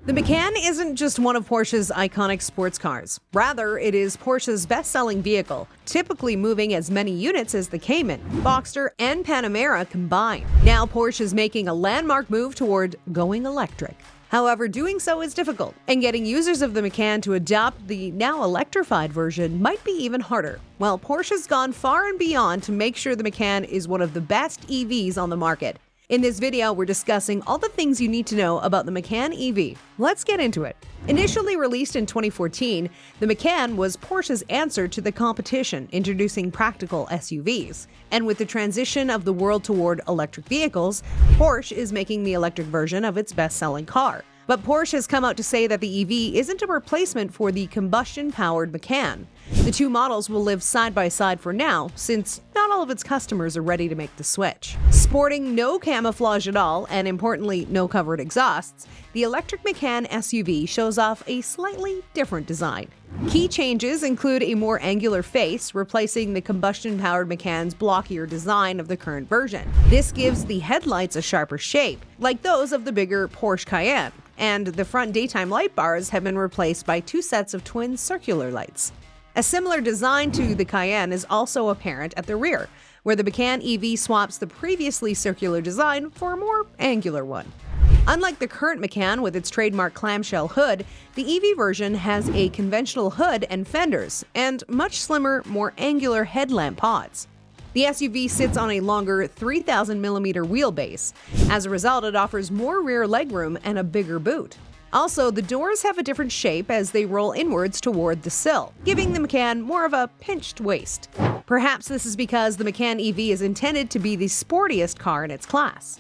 The Macan isn't just one of Porsche's iconic sports cars. Rather, it is Porsche's best-selling vehicle, typically moving as many units as the Cayman, Boxster, and Panamera combined. Now Porsche is making a landmark move toward going electric. However, doing so is difficult, and getting users of the Macan to adopt the now electrified version might be even harder. Well, Porsche's gone far and beyond to make sure the Macan is one of the best EVs on the market. In this video, we're discussing all the things you need to know about the Macan EV. Let's get into it. Initially released in 2014, the Macan was Porsche's answer to the competition, introducing practical SUVs. And with the transition of the world toward electric vehicles, Porsche is making the electric version of its best-selling car. But Porsche has come out to say that the EV isn't a replacement for the combustion-powered Macan. The two models will live side by side for now, since not all of its customers are ready to make the switch. Sporting no camouflage at all, and importantly, no covered exhausts, the electric Macan SUV shows off a slightly different design. Key changes include a more angular face, replacing the combustion-powered Macan's blockier design of the current version. This gives the headlights a sharper shape, like those of the bigger Porsche Cayenne, and the front daytime light bars have been replaced by two sets of twin circular lights. A similar design to the Cayenne is also apparent at the rear, where the Macan EV swaps the previously circular design for a more angular one. Unlike the current Macan with its trademark clamshell hood, the EV version has a conventional hood and fenders, and much slimmer, more angular headlamp pods. The SUV sits on a longer 3,000mm wheelbase. As a result, it offers more rear legroom and a bigger boot. Also, the doors have a different shape as they roll inwards toward the sill, giving the Macan more of a pinched waist. Perhaps this is because the Macan EV is intended to be the sportiest car in its class.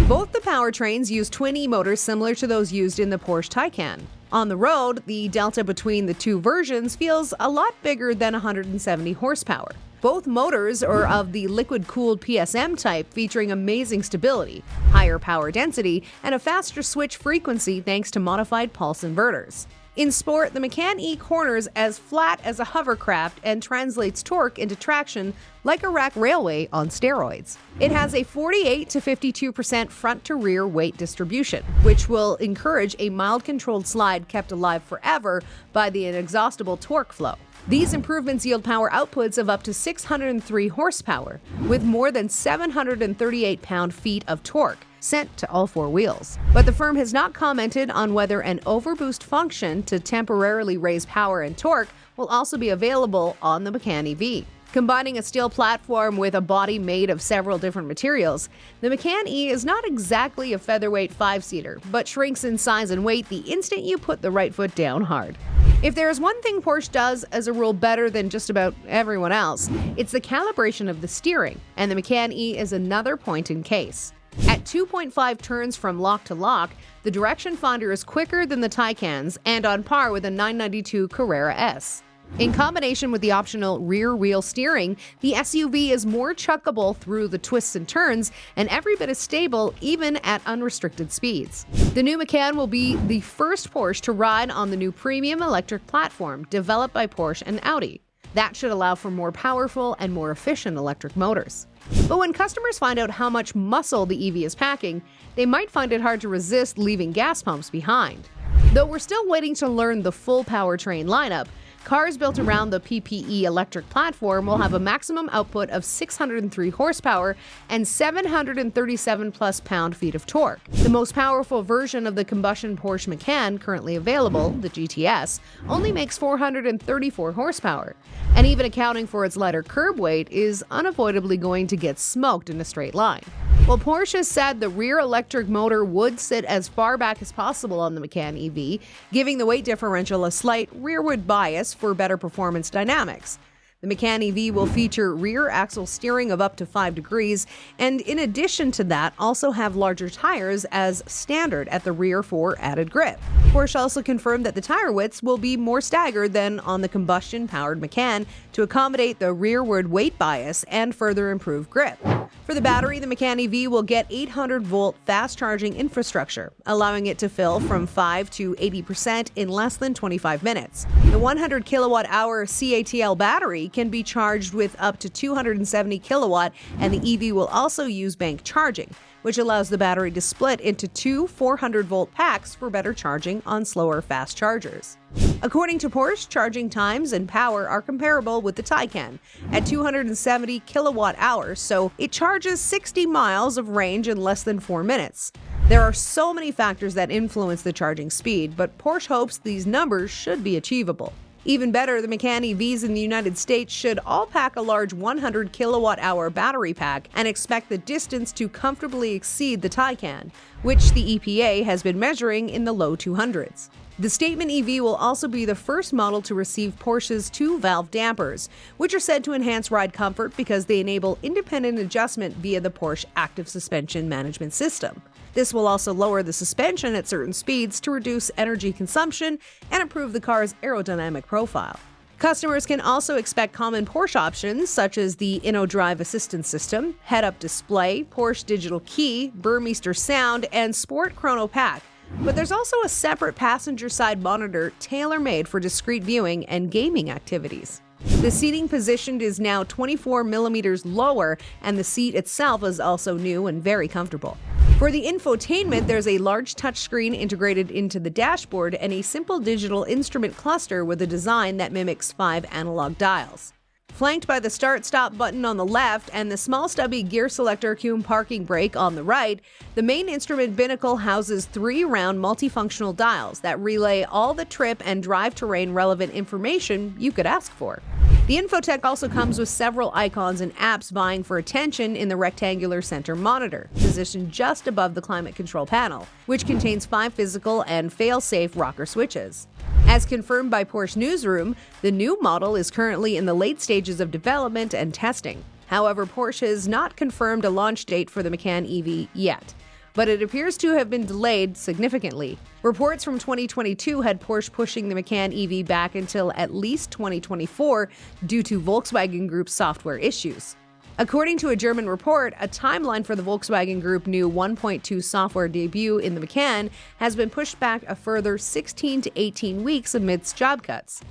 Both the powertrains use twin e-motors similar to those used in the Porsche Taycan. On the road, the delta between the two versions feels a lot bigger than 170 horsepower. Both motors are of the liquid-cooled PSM type, featuring amazing stability, higher power density, and a faster switch frequency thanks to modified pulse inverters. In sport, the Macan E corners as flat as a hovercraft and translates torque into traction like a rack railway on steroids. It has a 48 to 52% front-to-rear weight distribution, which will encourage a mild-controlled slide kept alive forever by the inexhaustible torque flow. These improvements yield power outputs of up to 603 horsepower, with more than 738 pound-feet of torque sent to all four wheels. But the firm has not commented on whether an overboost function to temporarily raise power and torque will also be available on the Macan EV. Combining a steel platform with a body made of several different materials, the Macan E is not exactly a featherweight five-seater, but shrinks in size and weight the instant you put the right foot down hard. If there is one thing Porsche does as a rule better than just about everyone else, it's the calibration of the steering, and the Macan E is another point in case. At 2.5 turns from lock to lock, the direction finder is quicker than the Taycan's and on par with a 992 Carrera S. In combination with the optional rear-wheel steering, the SUV is more chuckable through the twists and turns and every bit as stable even at unrestricted speeds. The new Macan will be the first Porsche to ride on the new premium electric platform developed by Porsche and Audi. That should allow for more powerful and more efficient electric motors. But when customers find out how much muscle the EV is packing, they might find it hard to resist leaving gas pumps behind. Though we're still waiting to learn the full powertrain lineup, cars built around the PPE electric platform will have a maximum output of 603 horsepower and 737 plus pound-feet of torque. The most powerful version of the combustion Porsche Macan currently available, the GTS, only makes 434 horsepower, and even accounting for its lighter curb weight is unavoidably going to get smoked in a straight line. While Porsche has said the rear electric motor would sit as far back as possible on the Macan EV, giving the weight differential a slight rearward bias for better performance dynamics. The Macan EV will feature rear axle steering of up to 5 degrees, and in addition to that, also have larger tires as standard at the rear for added grip. Porsche also confirmed that the tire widths will be more staggered than on the combustion-powered Macan to accommodate the rearward weight bias and further improve grip. For the battery, the Macan EV will get 800-volt fast-charging infrastructure, allowing it to fill from 5 to 80% in less than 25 minutes. The 100 kilowatt-hour CATL battery can be charged with up to 270 kilowatt, and the EV will also use bank charging, which allows the battery to split into two 400-volt packs for better charging on slower fast chargers. According to Porsche, charging times and power are comparable with the Taycan at 270 kilowatt-hours, so it charges 60 miles of range in less than 4 minutes. There are so many factors that influence the charging speed, but Porsche hopes these numbers should be achievable. Even better, the Macan EVs in the United States should all pack a large 100 kilowatt-hour battery pack and expect the distance to comfortably exceed the Taycan, which the EPA has been measuring in the low 200s. The Statement EV will also be the first model to receive Porsche's two-valve dampers, which are said to enhance ride comfort because they enable independent adjustment via the Porsche Active Suspension Management System. This will also lower the suspension at certain speeds to reduce energy consumption and improve the car's aerodynamic profile. Customers can also expect common Porsche options such as the InnoDrive Assistance System, head-up display, Porsche Digital Key, Burmeister Sound, and Sport Chrono Pack. But there's also a separate passenger-side monitor tailor-made for discrete viewing and gaming activities. The seating position is now 24 millimeters lower, and the seat itself is also new and very comfortable. For the infotainment, there's a large touchscreen integrated into the dashboard and a simple digital instrument cluster with a design that mimics 5 analog dials. Flanked by the start-stop button on the left and the small stubby gear selector cum parking brake on the right, the main instrument binnacle houses 3 round multifunctional dials that relay all the trip and drive terrain relevant information you could ask for. The Infotech also comes with several icons and apps vying for attention in the rectangular center monitor, positioned just above the climate control panel, which contains 5 physical and fail-safe rocker switches. As confirmed by Porsche Newsroom, the new model is currently in the late stages of development and testing. However, Porsche has not confirmed a launch date for the Macan EV yet, but it appears to have been delayed significantly. Reports from 2022 had Porsche pushing the Macan EV back until at least 2024 due to Volkswagen Group's software issues. According to a German report, a timeline for the Volkswagen Group new 1.2 software debut in the Macan has been pushed back a further 16 to 18 weeks amidst job cuts.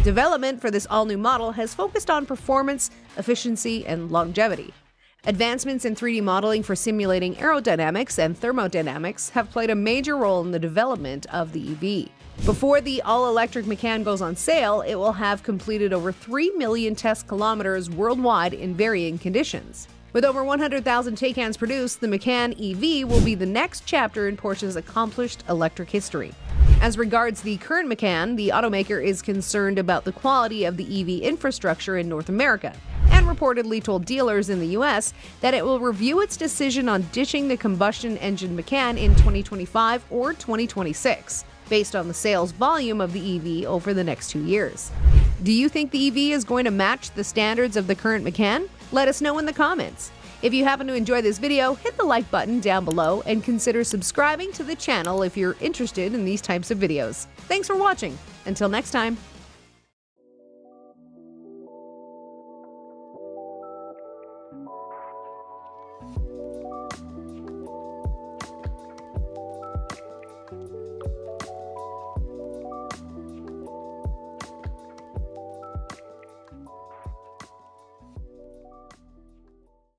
Development for this all-new model has focused on performance, efficiency, and longevity. Advancements in 3D modeling for simulating aerodynamics and thermodynamics have played a major role in the development of the EV. Before the all-electric Macan goes on sale, it will have completed over 3 million test kilometers worldwide in varying conditions. With over 100,000 Taycans produced, the Macan EV will be the next chapter in Porsche's accomplished electric history. As regards the current Macan, the automaker is concerned about the quality of the EV infrastructure in North America, and reportedly told dealers in the US that it will review its decision on ditching the combustion-engine Macan in 2025 or 2026, based on the sales volume of the EV over the next 2 years. Do you think the EV is going to match the standards of the current Macan? Let us know in the comments. If you happen to enjoy this video, hit the like button down below and consider subscribing to the channel if you're interested in these types of videos. Thanks for watching. Until next time.